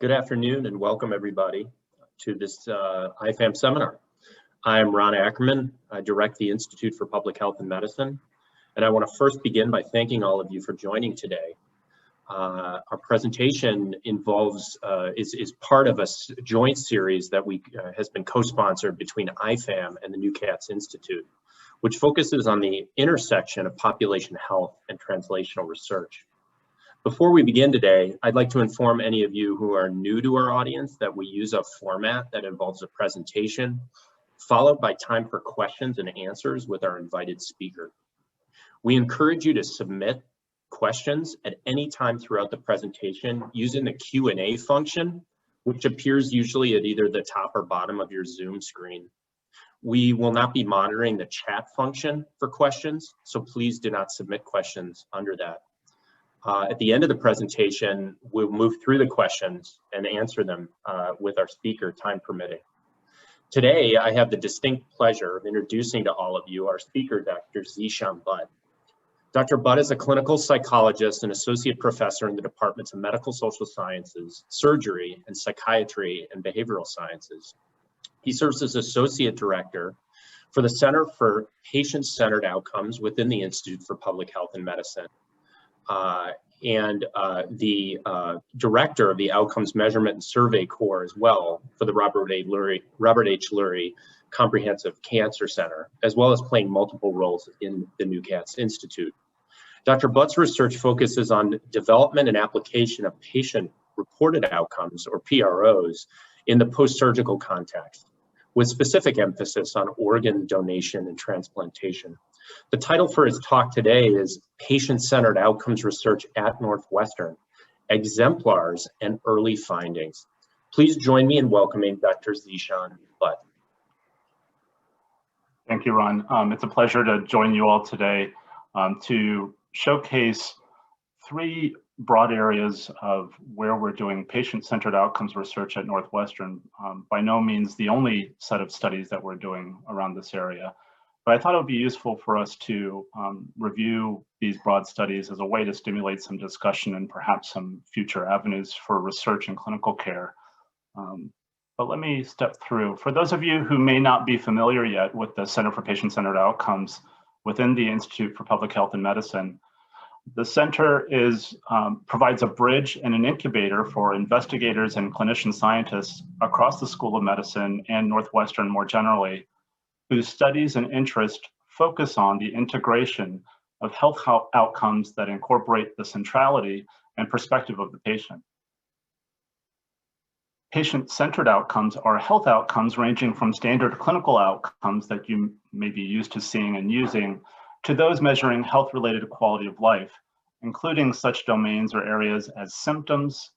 Good afternoon and welcome everybody to this IPHAM seminar. I'm Ron Ackerman. I direct the Institute for Public Health and Medicine, and I want to first begin by thanking all of you for joining today. Our presentation involves is part of a joint series that has been co-sponsored between IPHAM and the NUCATS Institute, which focuses on the intersection of population health and translational research. Before we begin today, I'd like to inform any of you who are new to our audience that we use a format that involves a presentation, followed by time for questions and answers with our invited speaker. We encourage you to submit questions at any time throughout the presentation using the Q&A function, which appears usually at either the top or bottom of your Zoom screen. We will not be monitoring the chat function for questions, so please do not submit questions under that. At the end of the presentation, we'll move through the questions and answer them with our speaker, time permitting. Today, I have the distinct pleasure of introducing to all of you our speaker, Dr. Zeeshan Butt. Dr. Butt is a clinical psychologist and associate professor in the departments of medical social sciences, surgery, and psychiatry and behavioral sciences. He serves as associate director for the Center for Patient-Centered Outcomes within the Institute for Public Health and Medicine. The director of the Outcomes Measurement and Survey Corps as well for the Robert H. Lurie Comprehensive Cancer Center, as well as playing multiple roles in the NUCATS Institute. Dr. Butt's research focuses on development and application of patient-reported outcomes, or PROs, in the post-surgical context, with specific emphasis on organ donation and transplantation. The title for his talk today is Patient-Centered Outcomes Research at Northwestern, Exemplars and Early Findings. Please join me in welcoming Dr. Zeeshan Butt. Thank you, Ron. It's a pleasure to join you all today to showcase three broad areas of where we're doing patient-centered outcomes research at Northwestern. By no means the only set of studies that we're doing around this area, but I thought it would be useful for us to review these broad studies as a way to stimulate some discussion and perhaps some future avenues for research and clinical care. But let me step through. For those of you who may not be familiar yet with the Center for Patient-Centered Outcomes within the Institute for Public Health and Medicine, the center provides a bridge and an incubator for investigators and clinician scientists across the School of Medicine and Northwestern more generally, whose studies and interest focus on the integration of health outcomes that incorporate the centrality and perspective of the patient. Patient-centered outcomes are health outcomes ranging from standard clinical outcomes that you may be used to seeing and using to those measuring health-related quality of life, including such domains or areas as symptoms,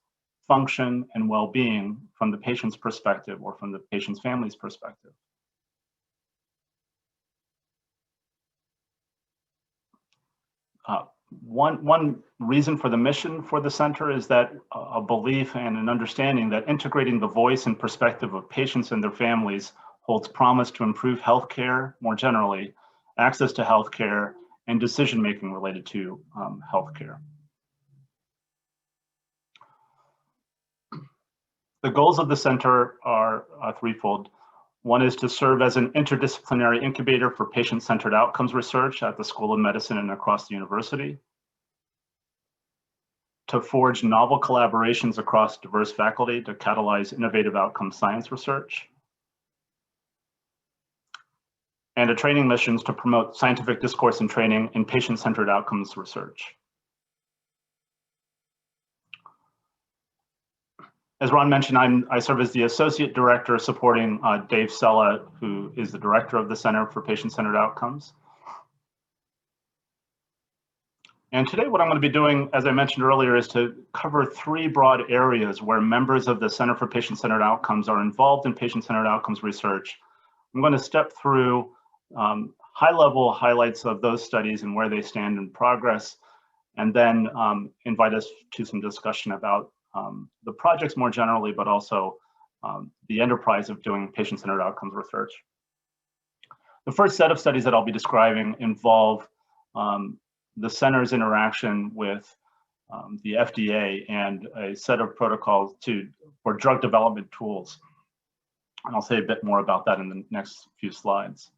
function, and well-being from the patient's perspective or from the patient's family's perspective. One reason for the mission for the center is that a belief and an understanding that integrating the voice and perspective of patients and their families holds promise to improve healthcare more generally, access to healthcare, and decision-making related to healthcare. The goals of the center are threefold. One is to serve as an interdisciplinary incubator for patient-centered outcomes research at the School of Medicine and across the university, to forge novel collaborations across diverse faculty to catalyze innovative outcome science research, and a training missions to promote scientific discourse and training in patient-centered outcomes research. As Ron mentioned, I serve as the Associate Director supporting Dave Sella, who is the Director of the Center for Patient-Centered Outcomes. And today what I'm going to be doing, as I mentioned earlier, is to cover three broad areas where members of the Center for Patient-Centered Outcomes are involved in patient-centered outcomes research. I'm going to step through high-level highlights of those studies and where they stand in progress, and then invite us to some discussion about the projects more generally, but also the enterprise of doing patient-centered outcomes research. The first set of studies that I'll be describing involve the center's interaction with the FDA and a set of protocols for drug development tools. And I'll say a bit more about that in the next few slides.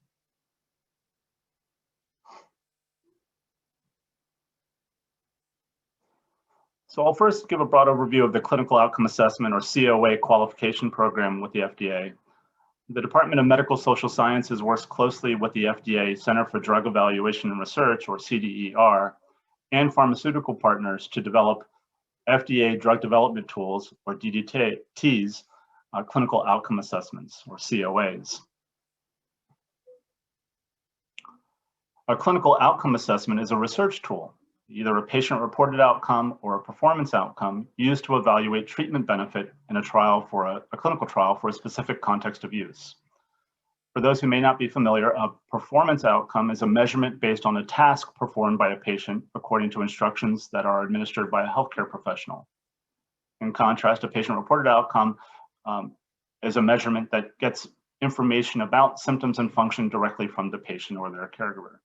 So I'll first give a broad overview of the Clinical Outcome Assessment, or COA, qualification program with the FDA. The Department of Medical Social Sciences works closely with the FDA Center for Drug Evaluation and Research, or CDER, and pharmaceutical partners to develop FDA drug development tools, or DDTs, clinical outcome assessments, or COAs. A clinical outcome assessment is a research tool, either a patient-reported outcome or a performance outcome, used to evaluate treatment benefit in a clinical trial for a specific context of use. For those who may not be familiar, a performance outcome is a measurement based on a task performed by a patient according to instructions that are administered by a healthcare professional. In contrast, a patient-reported outcome is a measurement that gets information about symptoms and function directly from the patient or their caregiver.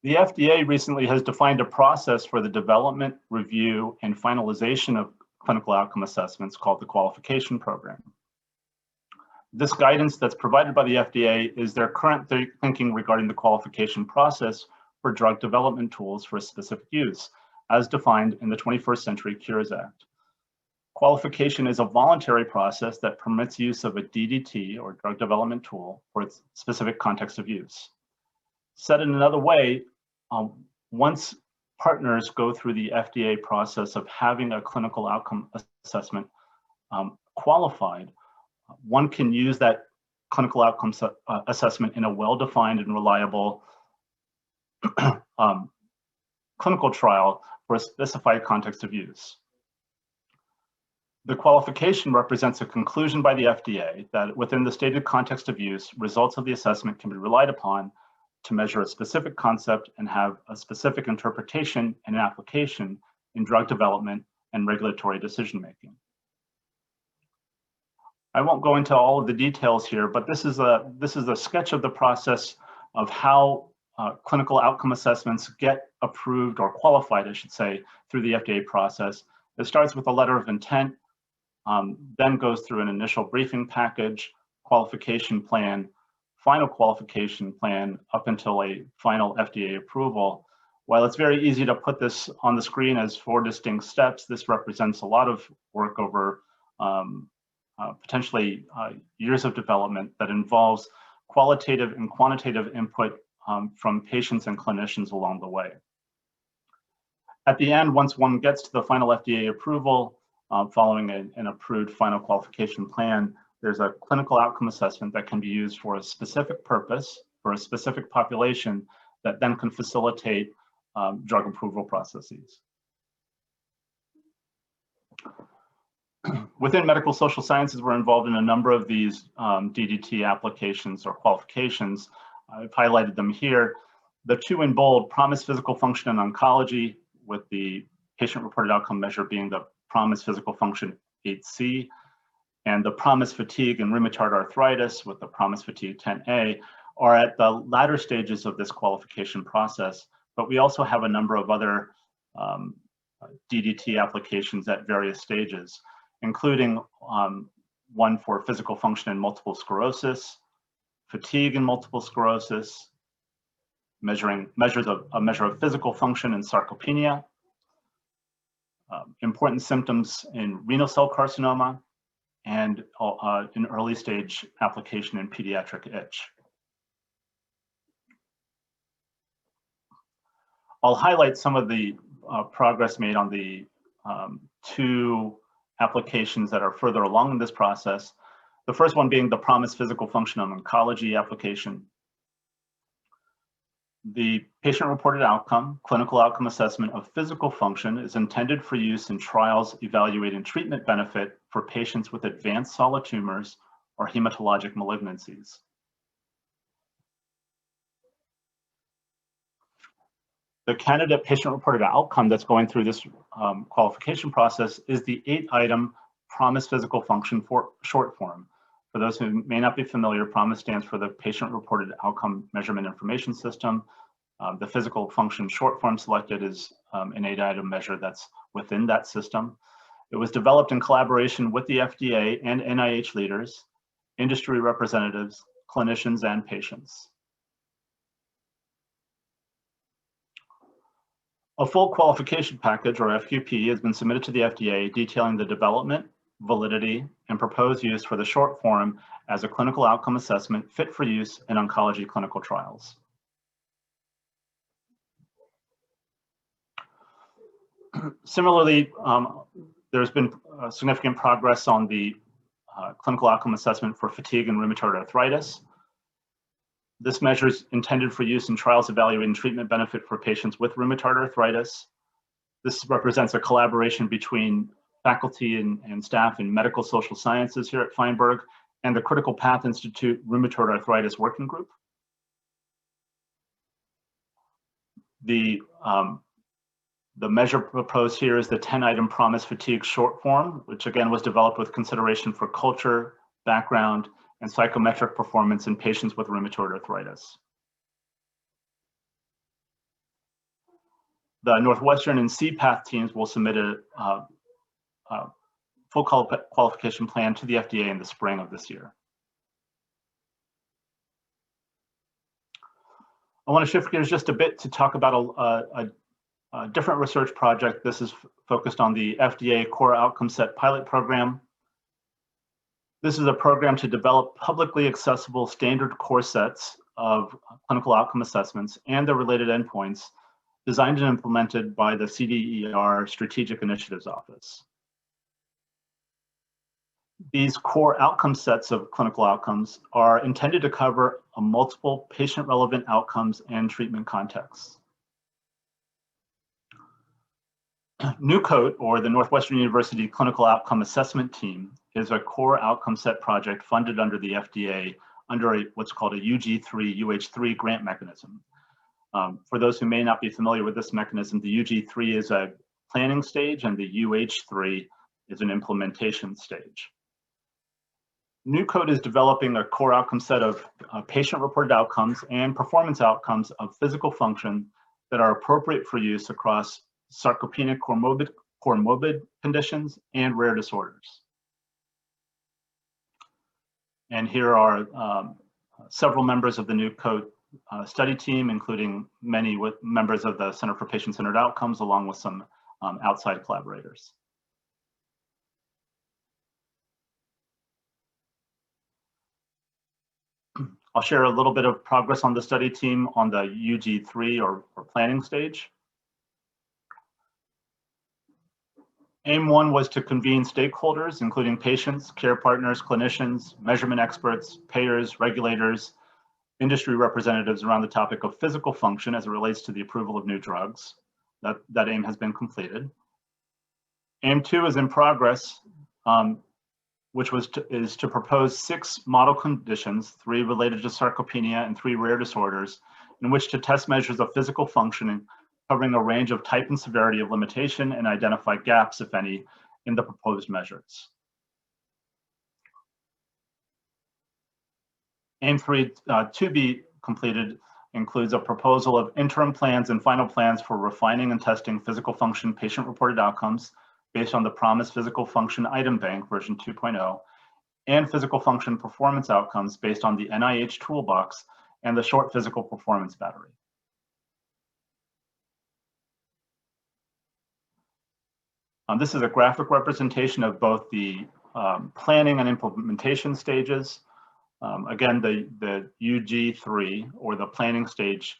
The FDA recently has defined a process for the development, review, and finalization of clinical outcome assessments called the Qualification Program. This guidance that's provided by the FDA is their current thinking regarding the qualification process for drug development tools for a specific use, as defined in the 21st Century Cures Act. Qualification is a voluntary process that permits use of a DDT, or drug development tool, for its specific context of use. Said in another way, once partners go through the FDA process of having a clinical outcome assessment qualified, one can use that clinical outcome assessment in a well-defined and reliable clinical trial for a specified context of use. The qualification represents a conclusion by the FDA that within the stated context of use, results of the assessment can be relied upon to measure a specific concept and have a specific interpretation and application in drug development and regulatory decision-making. I won't go into all of the details here, but this is a sketch of the process of how clinical outcome assessments get approved, or qualified, I should say, through the FDA process. It starts with a letter of intent, then goes through an initial briefing package, qualification plan, final qualification plan, up until a final FDA approval. While it's very easy to put this on the screen as 4 distinct steps, this represents a lot of work over potentially years of development that involves qualitative and quantitative input from patients and clinicians along the way. At the end, once one gets to the final FDA approval, following an approved final qualification plan, there's a clinical outcome assessment that can be used for a specific purpose, for a specific population, that then can facilitate drug approval processes. Within medical social sciences, we're involved in a number of these DDT applications or qualifications. I've highlighted them here. The 2 in bold: PROMIS Physical Function in Oncology, with the patient-reported outcome measure being the PROMIS Physical Function 8C, and the PROMIS Fatigue and Rheumatoid Arthritis, with the PROMIS Fatigue 10A, are at the latter stages of this qualification process. But we also have a number of other DDT applications at various stages, including one for physical function in multiple sclerosis, fatigue in multiple sclerosis, a measure of physical function in sarcopenia, important symptoms in renal cell carcinoma, and an early stage application in pediatric itch. I'll highlight some of the progress made on the 2 applications that are further along in this process. The first one being the PROMIS Physical Function in Oncology application. The patient-reported outcome, clinical outcome assessment of physical function, is intended for use in trials evaluating treatment benefit for patients with advanced solid tumors or hematologic malignancies. The candidate patient-reported outcome that's going through this qualification process is the 8-item PROMIS Physical Function for short form. For those who may not be familiar, PROMIS stands for the Patient Reported Outcome Measurement Information System. The physical function short form selected is an 8-item measure that's within that system. It was developed in collaboration with the FDA and NIH leaders, industry representatives, clinicians, and patients. A full qualification package, or FQP, has been submitted to the FDA detailing the development, validity, and proposed use for the short form as a clinical outcome assessment fit for use in oncology clinical trials. Similarly, there's been significant progress on the clinical outcome assessment for fatigue and rheumatoid arthritis. This measure is intended for use in trials evaluating treatment benefit for patients with rheumatoid arthritis. This represents a collaboration between faculty and staff in medical social sciences here at Feinberg and the Critical Path Institute Rheumatoid Arthritis Working Group. The measure proposed here is the 10-item PROMIS fatigue short form, which again was developed with consideration for culture, background, and psychometric performance in patients with rheumatoid arthritis. The Northwestern and CPATH teams will submit a full qualification plan to the FDA in the spring of this year. I want to shift gears just a bit to talk about a different research project. This is focused on the FDA Core Outcome Set pilot program. This is a program to develop publicly accessible standard core sets of clinical outcome assessments and their related endpoints designed and implemented by the CDER Strategic Initiatives Office. These core outcome sets of clinical outcomes are intended to cover multiple patient-relevant outcomes and treatment contexts. NUCATS, or the Northwestern University Clinical Outcome Assessment Team, is a core outcome set project funded under the FDA under what's called a UG3, UH3 grant mechanism. For those who may not be familiar with this mechanism, the UG3 is a planning stage and the UH3 is an implementation stage. NUCATS is developing a core outcome set of patient-reported outcomes and performance outcomes of physical function that are appropriate for use across sarcopenic comorbid conditions and rare disorders. And here are several members of the NUCATS study team, including many members of the Center for Patient-Centered Outcomes, along with some outside collaborators. I'll share a little bit of progress on the study team on the UG3 or planning stage. Aim1 was to convene stakeholders, including patients, care partners, clinicians, measurement experts, payers, regulators, industry representatives around the topic of physical function as it relates to the approval of new drugs. That aim has been completed. Aim2 is in progress, which is to propose 6 model conditions, 3 related to sarcopenia and 3 rare disorders, in which to test measures of physical functioning covering a range of type and severity of limitation and identify gaps, if any, in the proposed measures. Aim3 to be completed includes a proposal of interim plans and final plans for refining and testing physical function patient-reported outcomes based on the PROMIS Physical Function Item Bank version 2.0 and physical function performance outcomes based on the NIH Toolbox and the Short Physical Performance Battery. This is a graphic representation of both the planning and implementation stages. Again, the UG3 or the planning stage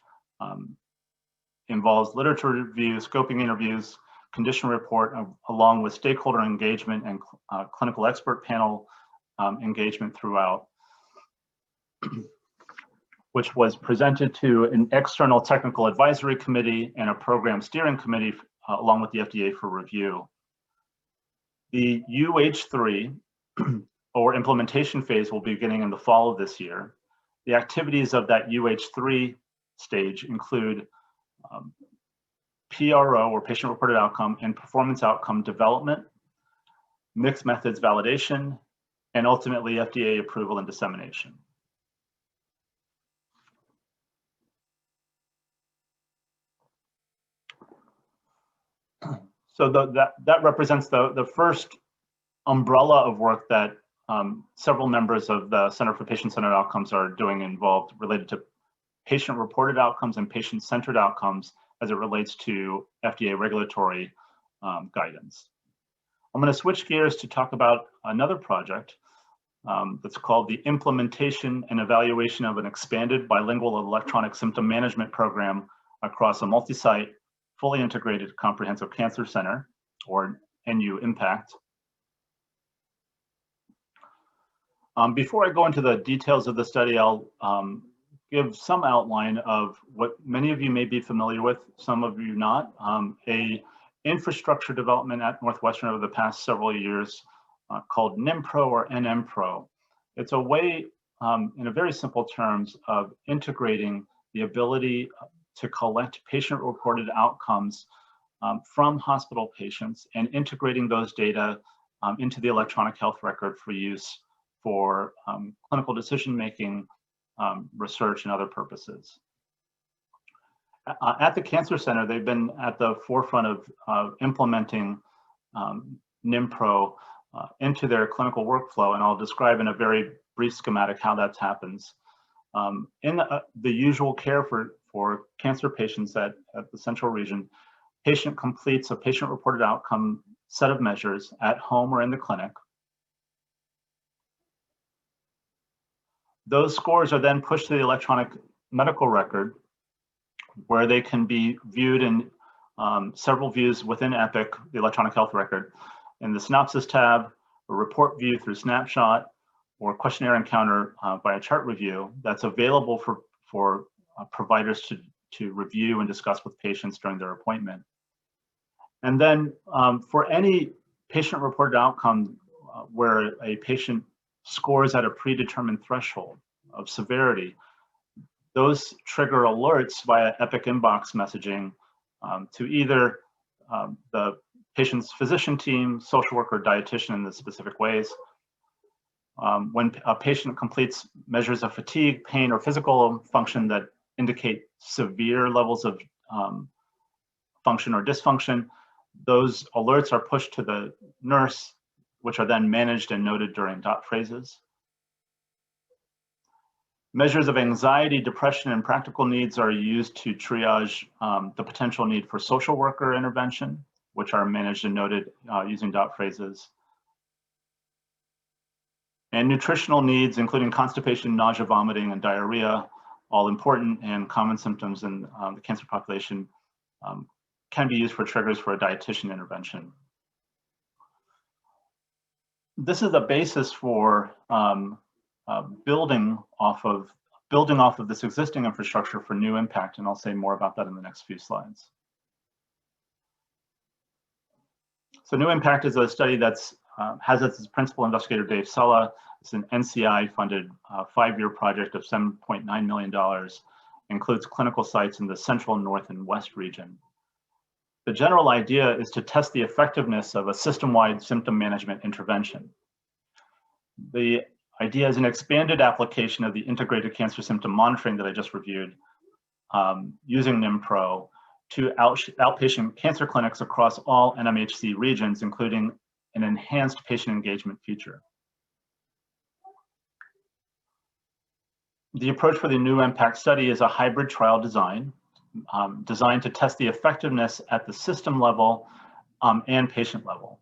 involves literature review, scoping interviews, condition report, along with stakeholder engagement and clinical expert panel engagement throughout, which was presented to an external technical advisory committee and a program steering committee along with the FDA for review. The UH3 or implementation phase will be beginning in the fall of this year. The activities of that UH3 stage include PRO or patient-reported outcome and performance outcome development, mixed methods validation, and ultimately FDA approval and dissemination. So that represents the first umbrella of work that several members of the Center for Patient-Centered Outcomes are doing involved related to patient-reported outcomes and patient-centered outcomes as it relates to FDA regulatory guidance. I'm going to switch gears to talk about another project that's called the Implementation and Evaluation of an Expanded Bilingual Electronic Symptom Management Program across a multi-site, fully integrated comprehensive cancer center, or NU Impact. Before I go into the details of the study, I'll give some outline of what many of you may be familiar with, some of you not, a infrastructure development at Northwestern over the past several years called NIMPRO or NMPRO. It's a way, in a very simple terms, of integrating the ability to collect patient-reported outcomes from hospital patients and integrating those data into the electronic health record for use for clinical decision-making, research, and other purposes. At the Cancer Center, they've been at the forefront of implementing NIMPRO into their clinical workflow, and I'll describe in a very brief schematic how that happens. In the usual care for cancer patients at the central region, patient completes a patient-reported outcome set of measures at home or in the clinic. Those scores are then pushed to the electronic medical record, where they can be viewed in several views within EPIC, the electronic health record, in the synopsis tab, a report view through snapshot, or questionnaire encounter by a chart review that's available for providers to review and discuss with patients during their appointment. And then for any patient-reported outcome where a patient scores at a predetermined threshold of severity, those trigger alerts via EPIC inbox messaging to either the patient's physician team, social worker, dietitian in the specific ways. When a patient completes measures of fatigue, pain, or physical function that indicate severe levels of function or dysfunction, those alerts are pushed to the nurse, which are then managed and noted during dot phrases. Measures of anxiety, depression, and practical needs are used to triage the potential need for social worker intervention, which are managed and noted using dot phrases. And nutritional needs, including constipation, nausea, vomiting, and diarrhea, all important and common symptoms in the cancer population, can be used for triggers for a dietitian intervention. This is the basis for building off of this existing infrastructure for new impact, and I'll say more about that in the next few slides. So New Impact is a study that's has as its principal investigator Dave Sella. It's an NCI-funded 5-year project of $7.9 million, includes clinical sites in the central, north, and west region. The general idea is to test the effectiveness of a system-wide symptom management intervention. The idea is an expanded application of the integrated cancer symptom monitoring that I just reviewed using NIMPRO to outpatient cancer clinics across all NMHC regions, including an enhanced patient engagement feature. The approach for the New Impact study is a hybrid trial design designed to test the effectiveness at the system level and patient level.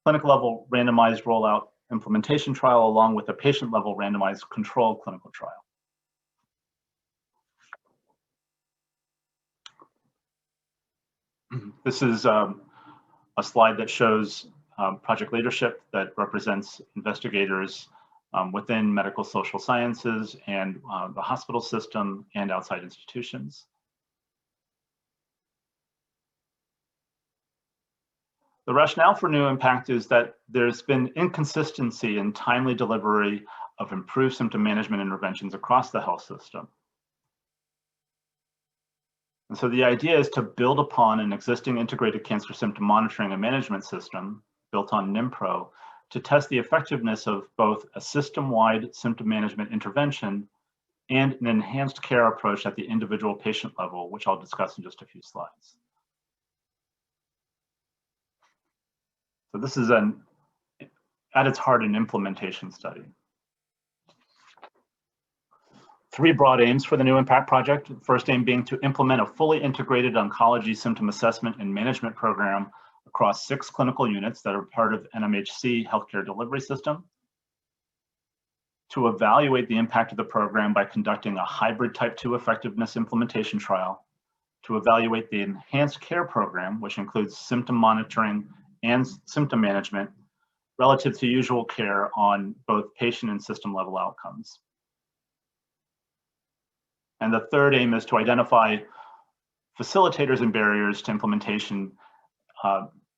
Clinic level randomized rollout implementation trial along with a patient level randomized controlled clinical trial. This is a slide that shows project leadership that represents investigators within medical social sciences and the hospital system and outside institutions. The rationale for New Impact is that there's been inconsistency in timely delivery of improved symptom management interventions across the health system. And so the idea is to build upon an existing integrated cancer symptom monitoring and management system built on NIMPRO to test the effectiveness of both a system-wide symptom management intervention and an enhanced care approach at the individual patient level, which I'll discuss in just a few slides. So this is at its heart, an implementation study. 3 broad aims for the New Impact project. First aim being to implement a fully integrated oncology symptom assessment and management program across 6 clinical units that are part of NMHC healthcare delivery system. To evaluate the impact of the program by conducting a hybrid type 2 effectiveness implementation trial. To evaluate the enhanced care program, which includes symptom monitoring and symptom management relative to usual care on both patient and system level outcomes. And the third aim is to identify facilitators and barriers to implementation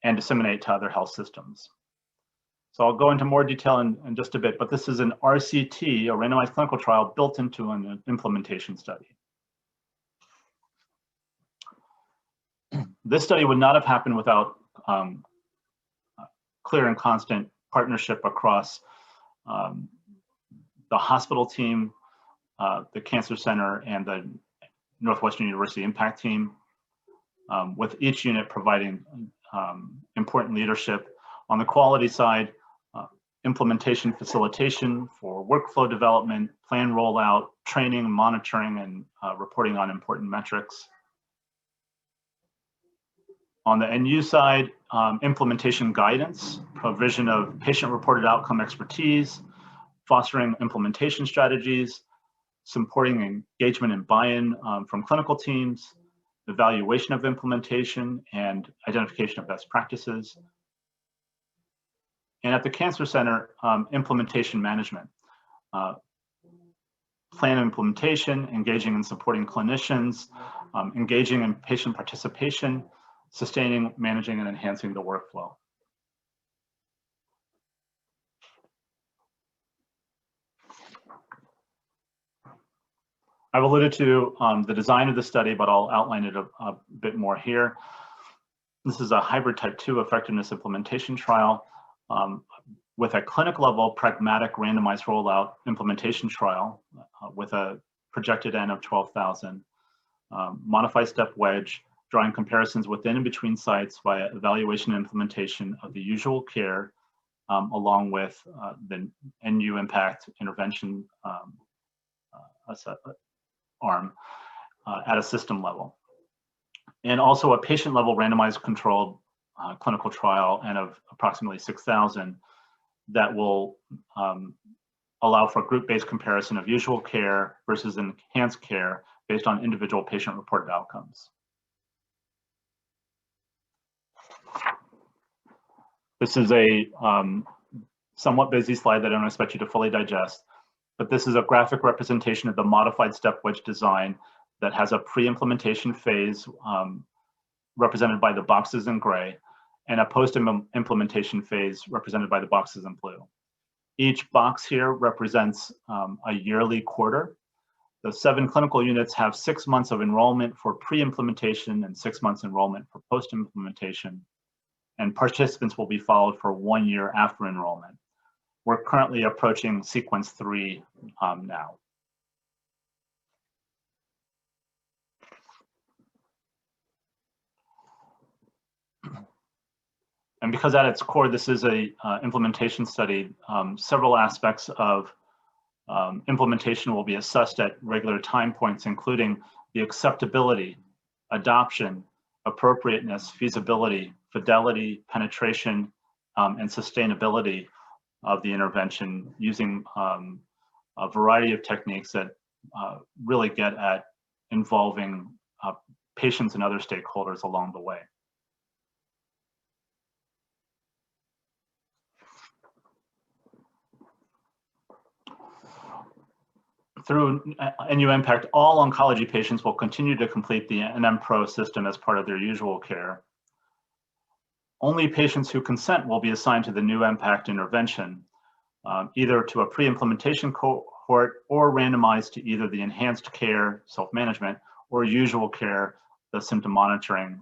and disseminate to other health systems. So I'll go into more detail in just a bit, but this is an RCT, a randomized clinical trial built into an implementation study. This study would not have happened without clear and constant partnership across the hospital team, the Cancer Center, and the Northwestern University Impact team, with each unit providing important leadership. On the quality side, implementation facilitation for workflow development, plan rollout, training, monitoring, and reporting on important metrics. On the NU side, implementation guidance, provision of patient-reported outcome expertise, fostering implementation strategies, supporting engagement and buy-in from clinical teams, evaluation of implementation, and identification of best practices. And at the Cancer Center, implementation management, plan implementation, engaging and supporting clinicians, engaging in patient participation, sustaining, managing, and enhancing the workflow. I've alluded to the design of the study, but I'll outline it a bit more here. This is a hybrid type 2 effectiveness implementation trial with a clinic level pragmatic randomized rollout implementation trial with a projected N of 12,000, modified step wedge, drawing comparisons within and between sites via evaluation and implementation of the usual care, along with the NU impact intervention arm at a system level. And also a patient level randomized controlled clinical trial N of approximately 6,000 that will allow for group-based comparison of usual care versus enhanced care based on individual patient-reported outcomes. This is a somewhat busy slide that I don't expect you to fully digest, but this is a graphic representation of the modified step wedge design that has a pre-implementation phase represented by the boxes in gray and a post-implementation phase represented by the boxes in blue. Each box here represents a yearly quarter. The 7 clinical units have 6 months of enrollment for pre-implementation and 6 months enrollment for post-implementation, and participants will be followed for 1 year after enrollment. We're currently approaching sequence 3 now. And because at its core, this is a implementation study, several aspects of implementation will be assessed at regular time points, including the acceptability, adoption, appropriateness, feasibility, fidelity, penetration, and sustainability of the intervention using a variety of techniques that really get at involving patients and other stakeholders along the way. Through NU Impact, all oncology patients will continue to complete the NM-Pro system as part of their usual care. Only patients who consent will be assigned to the New Impact intervention, either to a pre-implementation cohort or randomized to either the enhanced care, self-management, or usual care, the symptom monitoring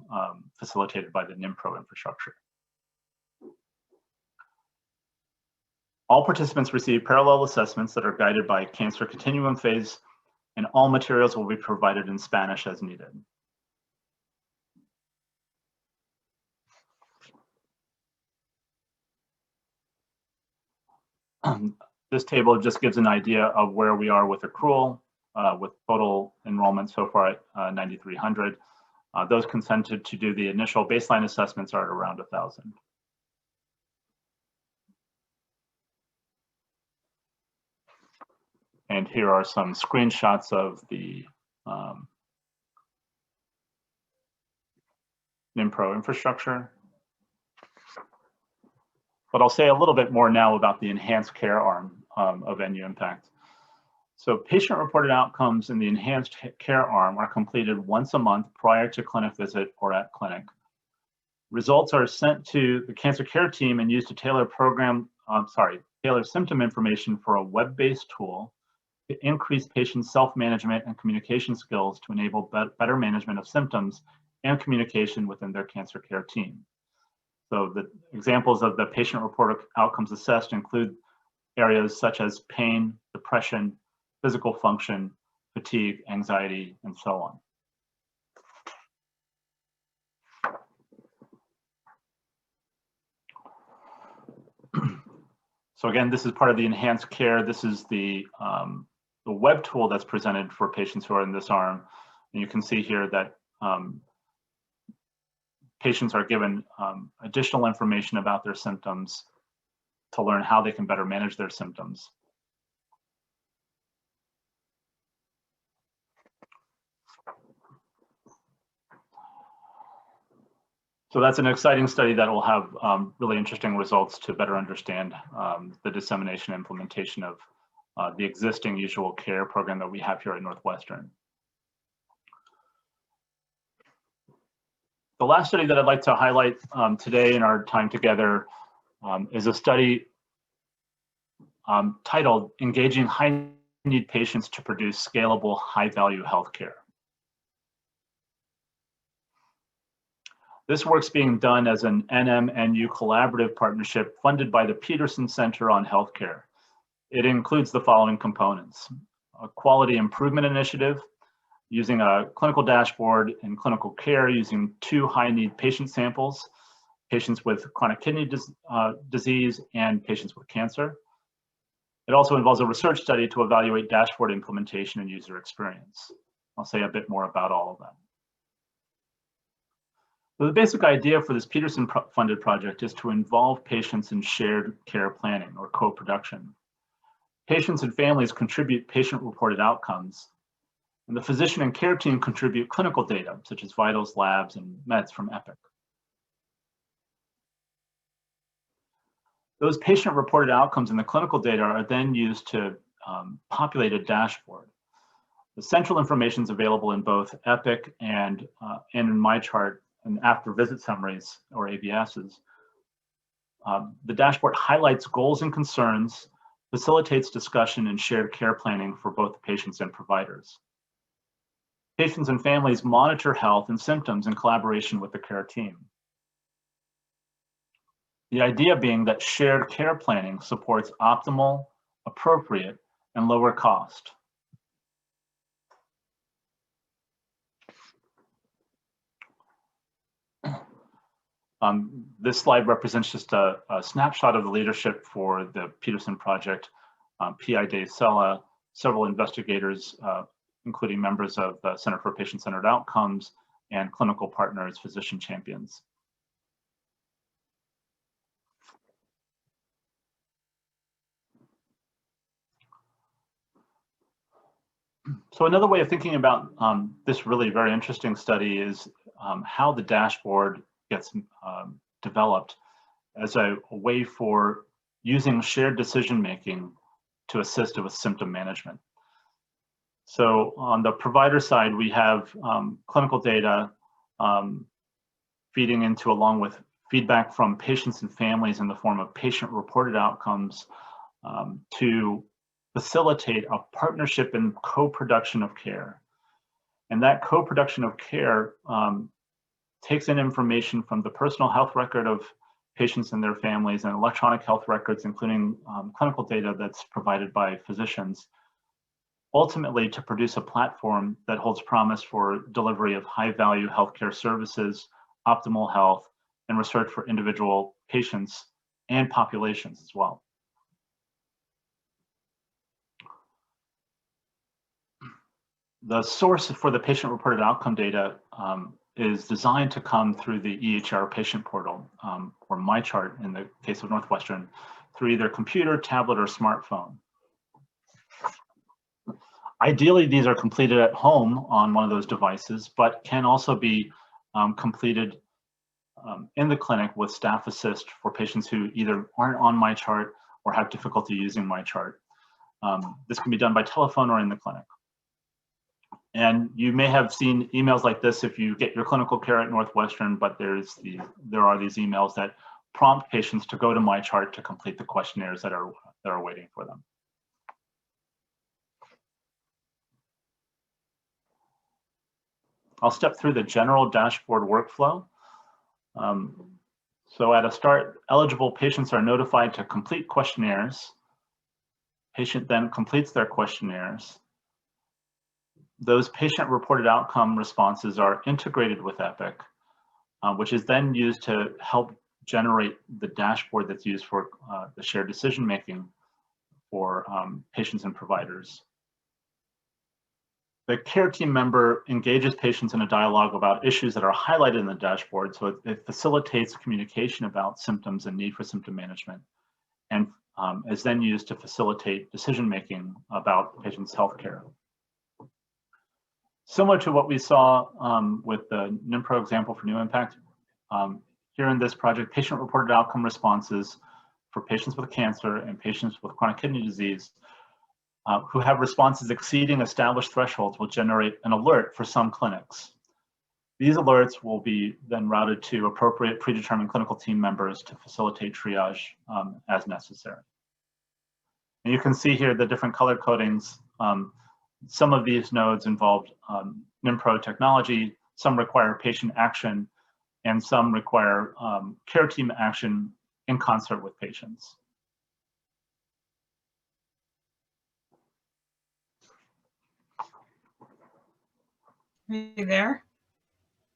facilitated by the NIMPRO infrastructure. All participants receive parallel assessments that are guided by cancer continuum phase, and all materials will be provided in Spanish as needed. This table just gives an idea of where we are with accrual, with total enrollment so far at 9,300. Those consented to do the initial baseline assessments are at around 1,000. And here are some screenshots of the NIMPRO infrastructure. But I'll say a little bit more now about the enhanced care arm of NU Impact. So patient-reported outcomes in the enhanced care arm are completed once a month prior to clinic visit or at clinic. Results are sent to the cancer care team and used to tailor symptom information for a web-based tool to increase patient self-management and communication skills to enable better management of symptoms and communication within their cancer care team. So the examples of the patient-reported outcomes assessed include areas such as pain, depression, physical function, fatigue, anxiety, and so on. So again, this is part of the enhanced care. This is the web tool that's presented for patients who are in this arm. And you can see here that patients are given additional information about their symptoms to learn how they can better manage their symptoms. So that's an exciting study that will have really interesting results to better understand the dissemination and implementation of the existing usual care program that we have here at Northwestern. The last study that I'd like to highlight today in our time together is a study titled Engaging High-Need Patients to Produce Scalable, High-Value Healthcare. This work's being done as an NM-NU collaborative partnership funded by the Peterson Center on Healthcare. It includes the following components: a quality improvement initiative, using a clinical dashboard and clinical care using 2 high-need patient samples, patients with chronic kidney disease and patients with cancer. It also involves a research study to evaluate dashboard implementation and user experience. I'll say a bit more about all of that. So the basic idea for this Peterson-funded project is to involve patients in shared care planning or co-production. Patients and families contribute patient-reported outcomes, and the physician and care team contribute clinical data, such as vitals, labs, and meds from Epic. Those patient-reported outcomes in the clinical data are then used to populate a dashboard. The central information is available in both Epic and in MyChart and after visit summaries, or AVSs. The dashboard highlights goals and concerns, facilitates discussion and shared care planning for both patients and providers. Patients and families monitor health and symptoms in collaboration with the care team. The idea being that shared care planning supports optimal, appropriate, and lower cost. This slide represents just a snapshot of the leadership for the Peterson project. PI Dave Sella, several investigators, including members of the Center for Patient-Centered Outcomes and clinical partners, physician champions. So another way of thinking about this really very interesting study is how the dashboard gets developed as a way for using shared decision-making to assist with symptom management. So on the provider side, we have clinical data feeding into, along with feedback from patients and families in the form of patient-reported outcomes to facilitate a partnership and co-production of care. And that co-production of care takes in information from the personal health record of patients and their families, and electronic health records, including clinical data that's provided by physicians, ultimately to produce a platform that holds promise for delivery of high-value healthcare services, optimal health, and research for individual patients and populations as well. The source for the patient-reported outcome data is designed to come through the EHR patient portal, or MyChart in the case of Northwestern, through either computer, tablet, or smartphone. Ideally, these are completed at home on one of those devices, but can also be completed in the clinic with staff assist for patients who either aren't on MyChart or have difficulty using MyChart. This can be done by telephone or in the clinic. And you may have seen emails like this if you get your clinical care at Northwestern, but there are these emails that prompt patients to go to MyChart to complete the questionnaires that are waiting for them. I'll step through the general dashboard workflow. So at a start, eligible patients are notified to complete questionnaires. Patient then completes their questionnaires. Those patient-reported outcome responses are integrated with Epic, which is then used to help generate the dashboard that's used for the shared decision-making for patients and providers. The care team member engages patients in a dialogue about issues that are highlighted in the dashboard, so it facilitates communication about symptoms and need for symptom management, and is then used to facilitate decision-making about patients' healthcare. Similar to what we saw with the NIMPRO example for New Impact, here in this project, patient-reported outcome responses for patients with cancer and patients with chronic kidney disease who have responses exceeding established thresholds will generate an alert for some clinics. These alerts will be then routed to appropriate predetermined clinical team members to facilitate triage as necessary. And you can see here the different color codings. Some of these nodes involved NIMPRO technology, some require patient action, and some require care team action in concert with patients. Are you there?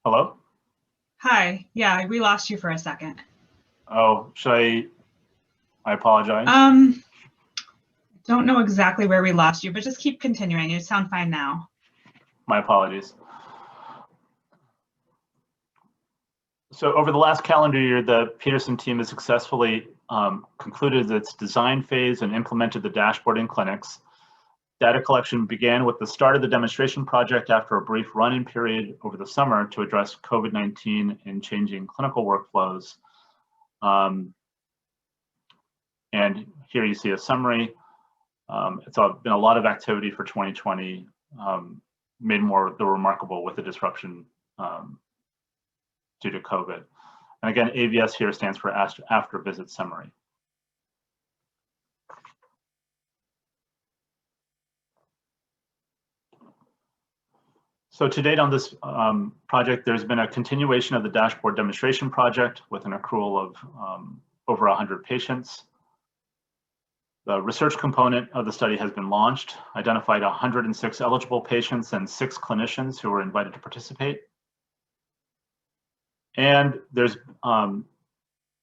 Hello? Hi. Yeah, we lost you for a second. Oh, I apologize. Don't know exactly where we lost you, but just keep continuing. You sound fine now. My apologies. So over the last calendar year, the Peterson team has successfully concluded its design phase and implemented the dashboard in clinics. Data collection began with the start of the demonstration project after a brief run-in period over the summer to address COVID-19 and changing clinical workflows. And here you see a summary. It's been a lot of activity for 2020, made more remarkable with the disruption due to COVID. And again, AVS here stands for after visit summary. So to date on this project, there's been a continuation of the dashboard demonstration project with an accrual of over 100 patients. The research component of the study has been launched, identified 106 eligible patients and 6 clinicians who were invited to participate. And there's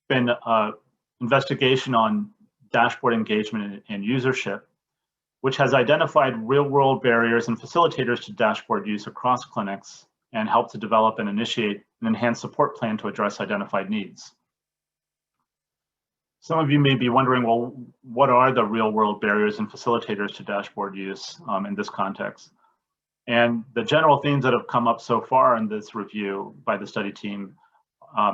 been an investigation on dashboard engagement and usership, which has identified real-world barriers and facilitators to dashboard use across clinics and helped to develop and initiate an enhanced support plan to address identified needs. Some of you may be wondering, well, what are the real-world barriers and facilitators to dashboard use in this context? And the general themes that have come up so far in this review by the study team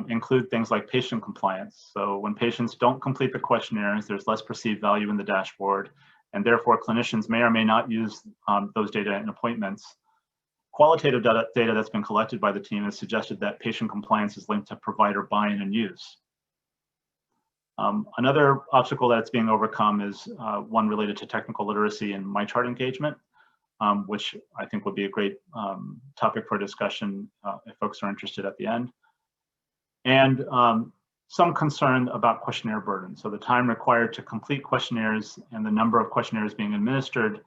include things like patient compliance. So when patients don't complete the questionnaires, there's less perceived value in the dashboard, and therefore clinicians may or may not use those data in appointments. Qualitative data that's been collected by the team has suggested that patient compliance is linked to provider buy-in and use. Another obstacle that's being overcome is one related to technical literacy and MyChart engagement, which I think would be a great topic for discussion if folks are interested at the end. And some concern about questionnaire burden. So the time required to complete questionnaires and the number of questionnaires being administered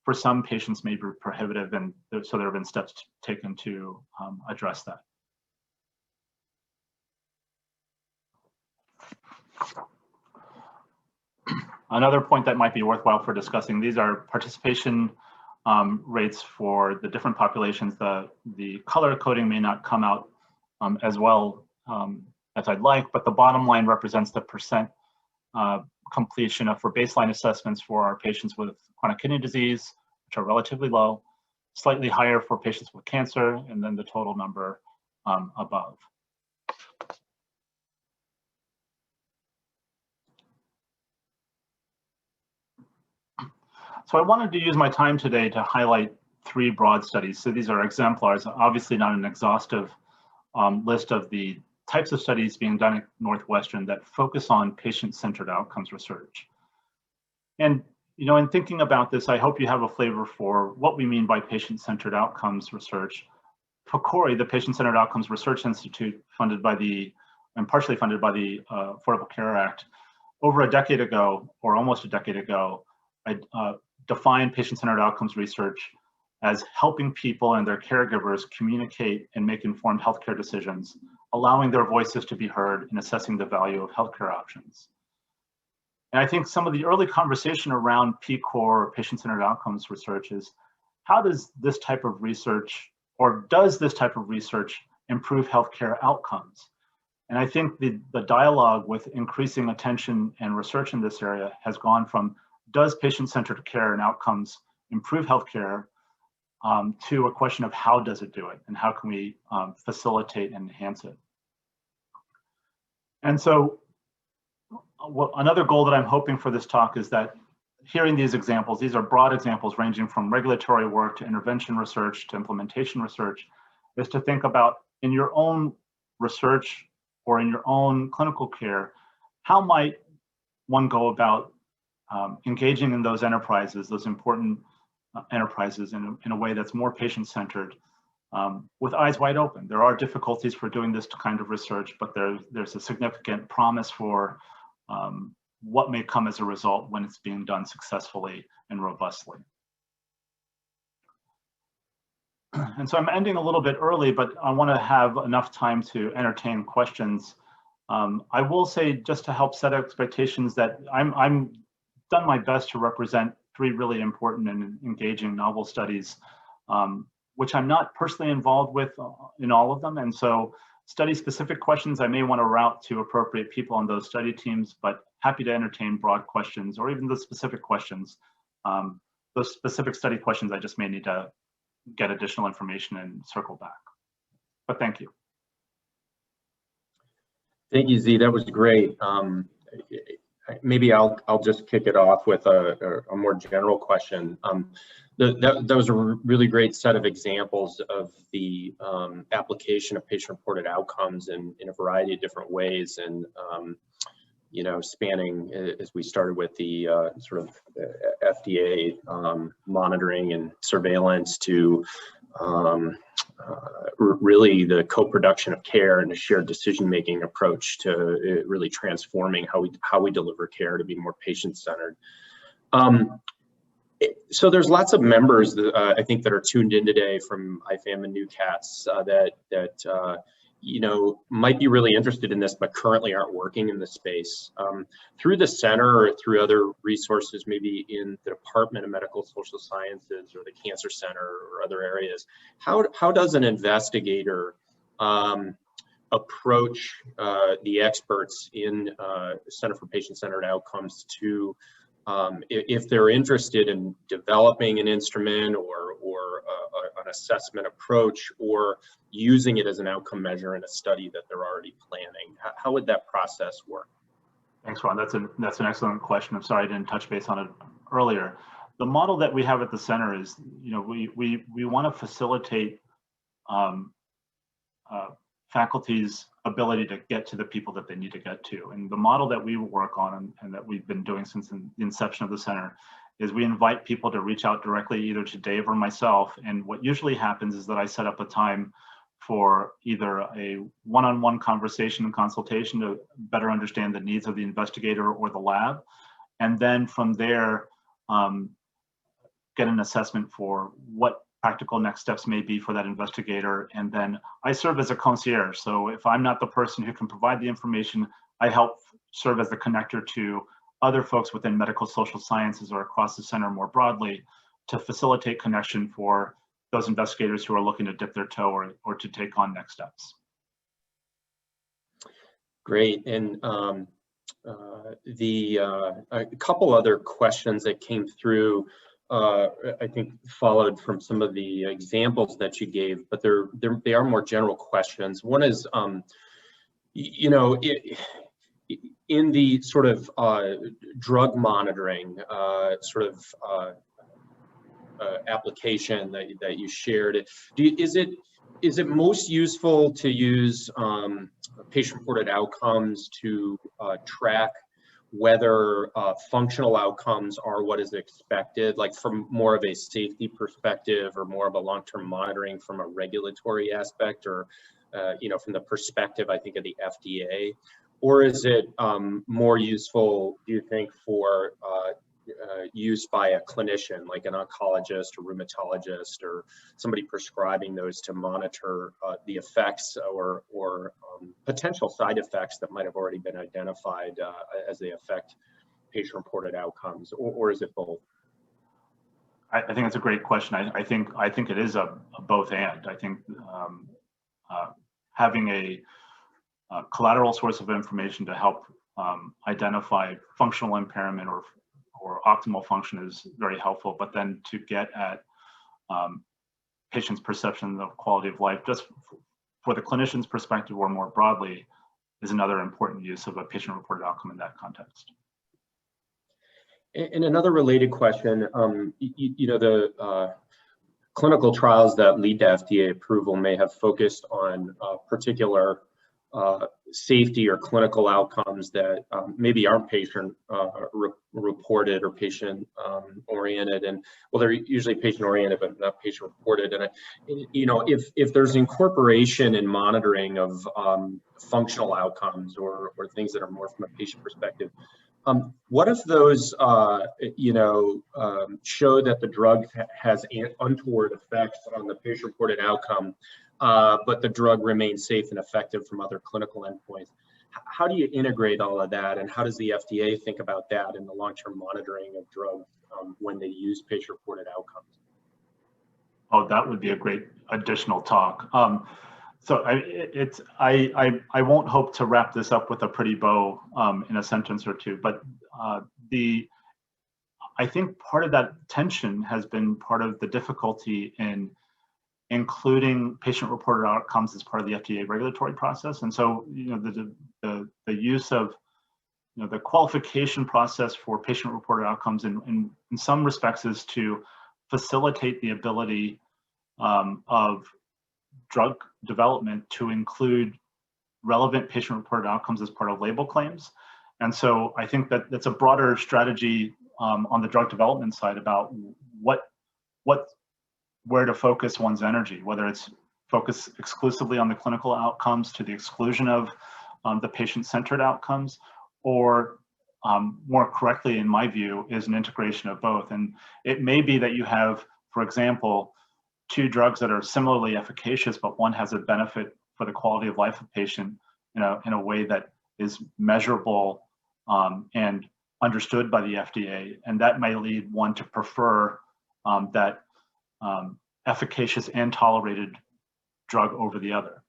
for some patients may be prohibitive, and so there have been steps taken to address that. Another point that might be worthwhile for discussing, these are participation rates for the different populations. The color coding may not come out as well as I'd like, but the bottom line represents the percent completion for baseline assessments for our patients with chronic kidney disease, which are relatively low, slightly higher for patients with cancer, and then the total number above. So I wanted to use my time today to highlight 3 broad studies. So these are exemplars, obviously not an exhaustive list of the types of studies being done at Northwestern that focus on patient-centered outcomes research. And in thinking about this, I hope you have a flavor for what we mean by patient-centered outcomes research. PCORI, the Patient-Centered Outcomes Research Institute, funded by and partially funded by the Affordable Care Act, over a decade ago, or almost a decade ago, I defined patient-centered outcomes research as helping people and their caregivers communicate and make informed healthcare decisions, allowing their voices to be heard in assessing the value of healthcare options. And I think some of the early conversation around PCOR, or patient-centered outcomes research, is how does this type of research, or does this type of research improve healthcare outcomes? And I think the dialogue with increasing attention and research in this area has gone from, does patient-centered care and outcomes improve healthcare, to a question of how does it do it, and how can we facilitate and enhance it. And so another goal that I'm hoping for this talk is that hearing these examples, these are broad examples ranging from regulatory work to intervention research to implementation research, is to think about in your own research or in your own clinical care, how might one go about engaging in those enterprises, those important enterprises in a way that's more patient-centered, with eyes wide open. There are difficulties for doing this kind of research, but there's a significant promise for what may come as a result when it's being done successfully and robustly. And so I'm ending a little bit early, but I want to have enough time to entertain questions. I will say, just to help set expectations, that I'm done my best to represent 3 really important and engaging novel studies, which I'm not personally involved with in all of them. And so study-specific questions I may want to route to appropriate people on those study teams, but happy to entertain broad questions or even the specific questions. Those specific study questions, I just may need to get additional information and circle back. But thank you. Thank you, Z. That was great. Maybe I'll just kick it off with a more general question. That was a really great set of examples of the application of patient-reported outcomes in a variety of different ways, and spanning, as we started with the sort of FDA monitoring and surveillance, to really the co-production of care and a shared decision-making approach to really transforming how we deliver care to be more patient-centered. So there's lots of members that, I think, that are tuned in today from IPHAM and NUCATS that might be really interested in this, but currently aren't working in this space. Through the center or through other resources, maybe in the Department of Medical Social Sciences or the Cancer Center or other areas, how does an investigator approach the experts in Center for Patient-Centered Outcomes to, if they're interested in developing an instrument or an assessment approach, or using it as an outcome measure in a study that they're already planning? How would that process work? Thanks, Ron. That's an excellent question. I'm sorry I didn't touch base on it earlier. The model that we have at the center is, we want to facilitate faculty's ability to get to the people that they need to get to. And the model that we work on and that we've been doing since the inception of the center is we invite people to reach out directly either to Dave or myself. And what usually happens is that I set up a time for either a one-on-one conversation and consultation to better understand the needs of the investigator or the lab. And then from there, get an assessment for what practical next steps may be for that investigator. And then I serve as a concierge. So if I'm not the person who can provide the information, I help serve as the connector to other folks within medical social sciences or across the center more broadly to facilitate connection for those investigators who are looking to dip their toe or to take on next steps. Great. And a couple other questions that came through, I think followed from some of the examples that you gave, but they are more general questions. One is, in the sort of drug monitoring application that you shared, is it most useful to use patient-reported outcomes to track whether functional outcomes are what is expected, like from more of a safety perspective or more of a long-term monitoring from a regulatory aspect, or from the perspective, I think, of the FDA? Or is it more useful, do you think, for use by a clinician, like an oncologist or rheumatologist or somebody prescribing those to monitor the effects or potential side effects that might have already been identified as they affect patient-reported outcomes, or is it both? I think it's a great question. I think it is a both and. I think having a collateral source of information to help identify functional impairment or optimal function is very helpful, but then to get at patients' perception of quality of life, just for the clinician's perspective or more broadly, is another important use of a patient-reported outcome in that context. And another related question, the clinical trials that lead to FDA approval may have focused on particular safety or clinical outcomes that maybe aren't patient reported or patient oriented, and well, they're usually patient oriented but not patient reported. And if there's incorporation and monitoring of functional outcomes or things that are more from a patient perspective, what if those show that the drug has untoward effects on the patient reported outcome, but the drug remains safe and effective from other clinical endpoints? How do you integrate all of that, and how does the FDA think about that in the long-term monitoring of drugs when they use patient-reported outcomes? Oh, that would be a great additional talk. So I won't hope to wrap this up with a pretty bow in a sentence or two, but I think part of that tension has been part of the difficulty in including patient-reported outcomes as part of the FDA regulatory process. And so, the use of the qualification process for patient-reported outcomes in some respects is to facilitate the ability of drug development to include relevant patient-reported outcomes as part of label claims. And so I think that that's a broader strategy on the drug development side about where to focus one's energy, whether it's focus exclusively on the clinical outcomes to the exclusion of the patient-centered outcomes, or more correctly, in my view, is an integration of both. And it may be that you have, for example, two drugs that are similarly efficacious, but one has a benefit for the quality of life of the patient in a way that is measurable and understood by the FDA, and that may lead one to prefer that efficacious and tolerated drug over the other.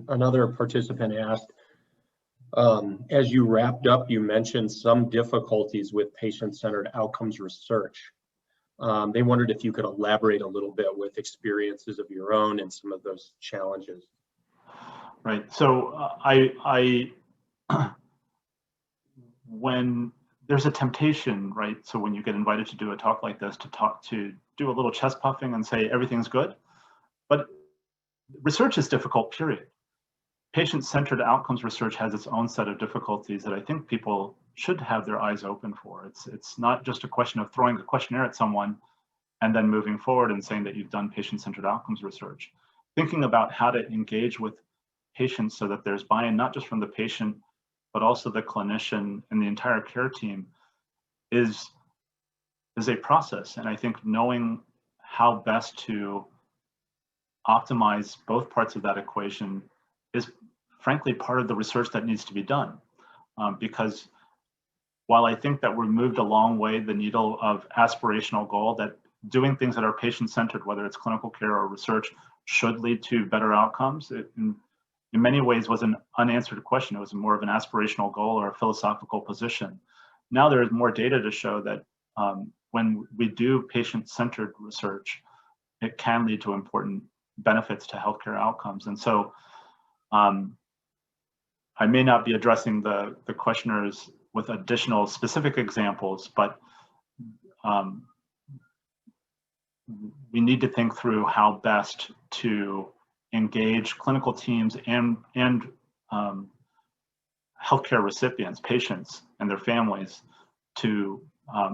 Another participant asked, as you wrapped up, you mentioned some difficulties with patient-centered outcomes research. They wondered if you could elaborate a little bit with experiences of your own and some of those challenges. Right. So when there's a temptation, right? So when you get invited to do a talk like this, to do a little chest puffing and say everything's good, but research is difficult, period. Patient-centered outcomes research has its own set of difficulties that I think people should have their eyes open for. It's not just a question of throwing a questionnaire at someone and then moving forward and saying that you've done patient-centered outcomes research. Thinking about how to engage with patients so that there's buy-in not just from the patient, but also the clinician and the entire care team is a process. And I think knowing how best to optimize both parts of that equation is frankly part of the research that needs to be done. Because while I think that we've moved a long way, the needle of aspirational goal that doing things that are patient-centered, whether it's clinical care or research, should lead to better outcomes. It, in many ways, was an unanswered question. It was more of an aspirational goal or a philosophical position. Now there is more data to show that when we do patient-centered research, it can lead to important benefits to healthcare outcomes. And so I may not be addressing the questionnaires with additional specific examples, but we need to think through how best to engage clinical teams and healthcare recipients, patients and their families, to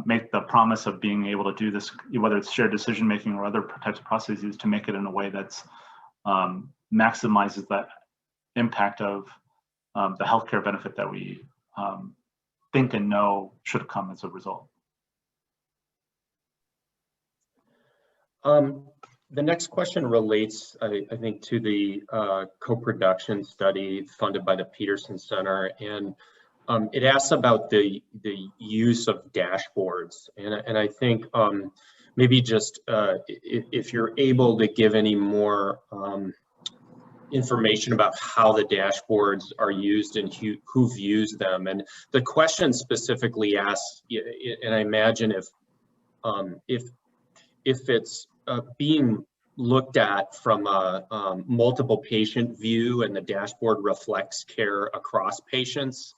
make the promise of being able to do this, whether it's shared decision-making or other types of processes, to make it in a way that's maximizes the impact of the healthcare benefit that we think and know should come as a result. The next question relates, I think, to the co-production study funded by the Peterson Center, and it asks about the use of dashboards, and I think maybe just if you're able to give any more information about how the dashboards are used and who views them. And the question specifically asks, and I imagine if it's being looked at from a multiple patient view and the dashboard reflects care across patients,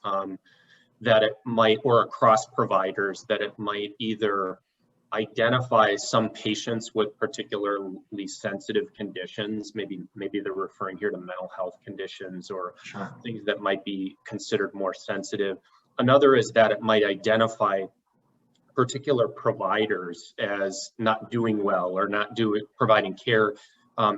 that it might, or across providers, that it might either identify some patients with particularly sensitive conditions, maybe they're referring here to mental health conditions or Sure. things that might be considered more sensitive. Another is that it might identify particular providers as not doing well or not providing care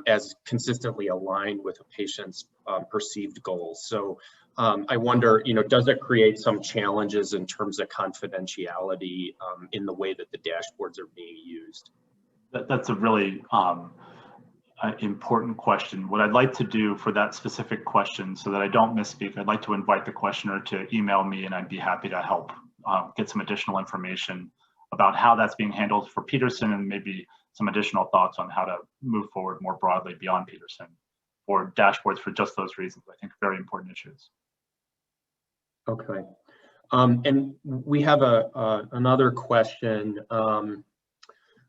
as consistently aligned with a patient's perceived goals. So I wonder, does it create some challenges in terms of confidentiality in the way that the dashboards are being used? That's a really important question. What I'd like to do for that specific question, so that I don't misspeak, I'd like to invite the questioner to email me, and I'd be happy to help get some additional information about how that's being handled for Peterson, and maybe some additional thoughts on how to move forward more broadly beyond Peterson for dashboards for just those reasons. I think very important issues. Okay. And we have another question.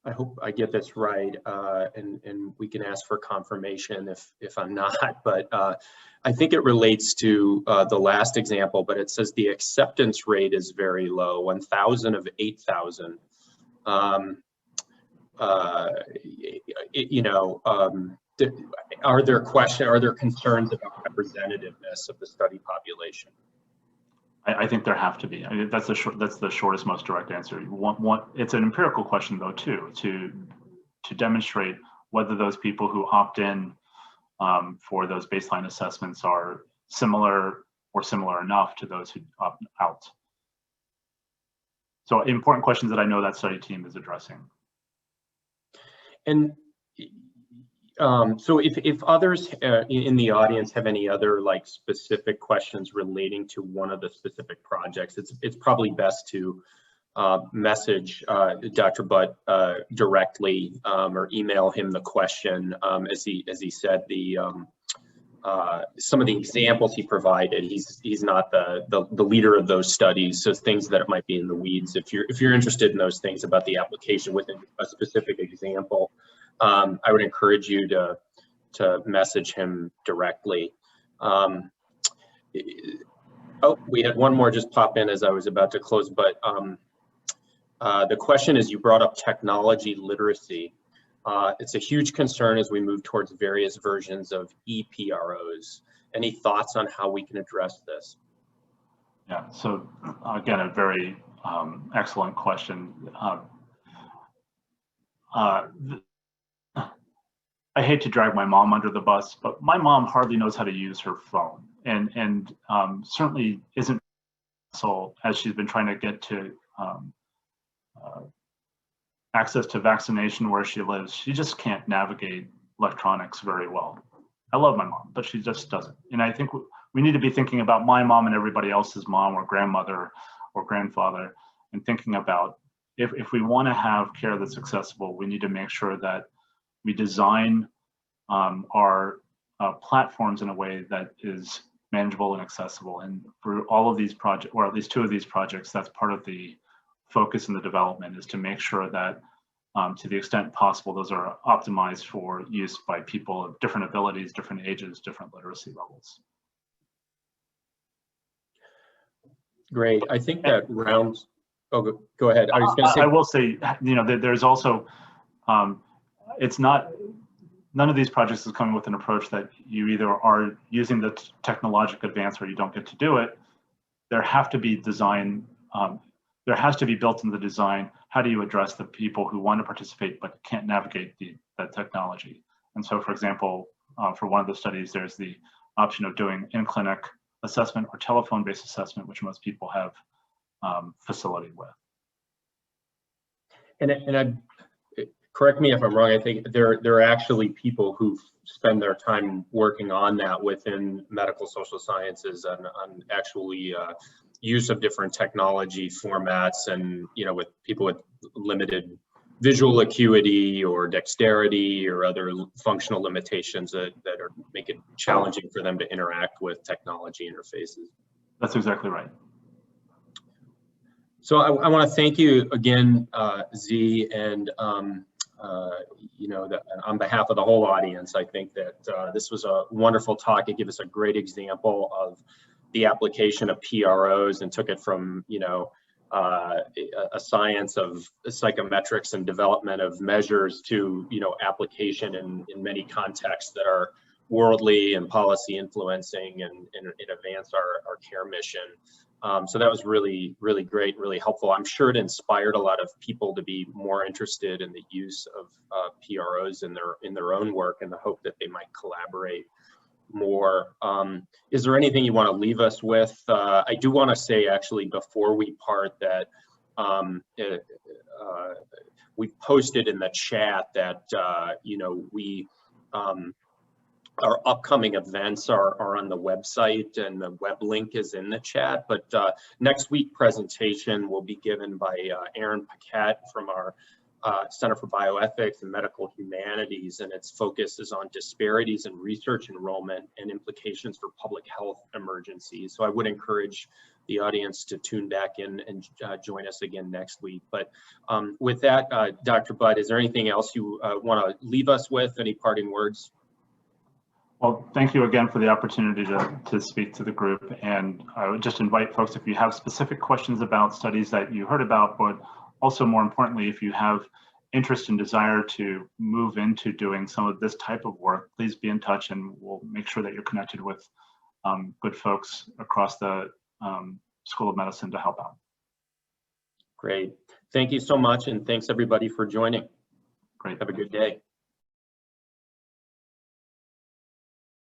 I hope I get this right, and we can ask for confirmation if I'm not, but I think it relates to the last example, but it says the acceptance rate is very low, 1,000 of 8,000. Are there concerns about representativeness of the study population? I think there have to be. I mean, that's the shortest, most direct answer. It's an empirical question though too, to demonstrate whether those people who opt in for those baseline assessments are similar or similar enough to those who opt out. So important questions that I know that study team is addressing. And so if others in the audience have any other specific questions relating to one of the specific projects, it's probably best to message Dr. Butt directly or email him the question. As he said, some of the examples he provided, he's not the leader of those studies, so things that might be in the weeds. If you're interested in those things about the application within a specific example, I would encourage you to message him directly. Oh, we had one more just pop in as I was about to close, but the question is, you brought up technology literacy. It's a huge concern as we move towards various versions of EPROs. Any thoughts on how we can address this? Yeah, so again, a very excellent question. I hate to drag my mom under the bus, but my mom hardly knows how to use her phone, and certainly isn't so as she's been trying to get to access to vaccination where she lives. She just can't navigate electronics very well. I love my mom, but she just doesn't. And I think we need to be thinking about my mom and everybody else's mom or grandmother or grandfather, and thinking about if we want to have care that's accessible, we need to make sure that we design our platforms in a way that is manageable and accessible. And for all of these projects, or at least 2 of these projects, that's part of the focus in the development, is to make sure that to the extent possible, those are optimized for use by people of different abilities, different ages, different literacy levels. Great. I think that rounds. Oh, go ahead. I was going to say. I will say, you know, there's also, it's not, none of these projects is coming with an approach that you either are using the technological advance or you don't get to do it. There have to be design, there has to be built in the design, how do you address the people who want to participate but can't navigate that technology? And so, for example, for one of the studies, there's the option of doing in-clinic assessment or telephone-based assessment, which most people have facility with. And correct me if I'm wrong, I think there are actually people who spend their time working on that within medical social sciences on actually use of different technology formats, and, you know, with people with limited visual acuity or dexterity or other functional limitations that make it challenging for them to interact with technology interfaces. That's exactly right. So I want to thank you again, Z, and you know, on behalf of the whole audience, I think that this was a wonderful talk. It gave us a great example of the application of PROs and took it from, you know, a science of psychometrics and development of measures to, you know, application in many contexts that are worldly and policy influencing and advance our care mission. So that was really, really great, really helpful. I'm sure it inspired a lot of people to be more interested in the use of PROs in their own work, in the hope that they might collaborate more. Is there anything you want to leave us with? I do want to say, actually, before we part, that we've posted in the chat that you know, our upcoming events are on the website, and the web link is in the chat. But next week presentation will be given by Aaron Paquette from our Center for Bioethics and Medical Humanities, and its focus is on disparities in research enrollment and implications for public health emergencies. So I would encourage the audience to tune back in and join us again next week. But with that, Dr. Butt, is there anything else you want to leave us with? Any parting words? Well, thank you again for the opportunity to speak to the group. And I would just invite folks, if you have specific questions about studies that you heard about, but also more importantly, if you have interest and desire to move into doing some of this type of work, please be in touch, and we'll make sure that you're connected with good folks across the School of Medicine to help out. Great. Thank you so much, and thanks everybody for joining. Great. Have a good day.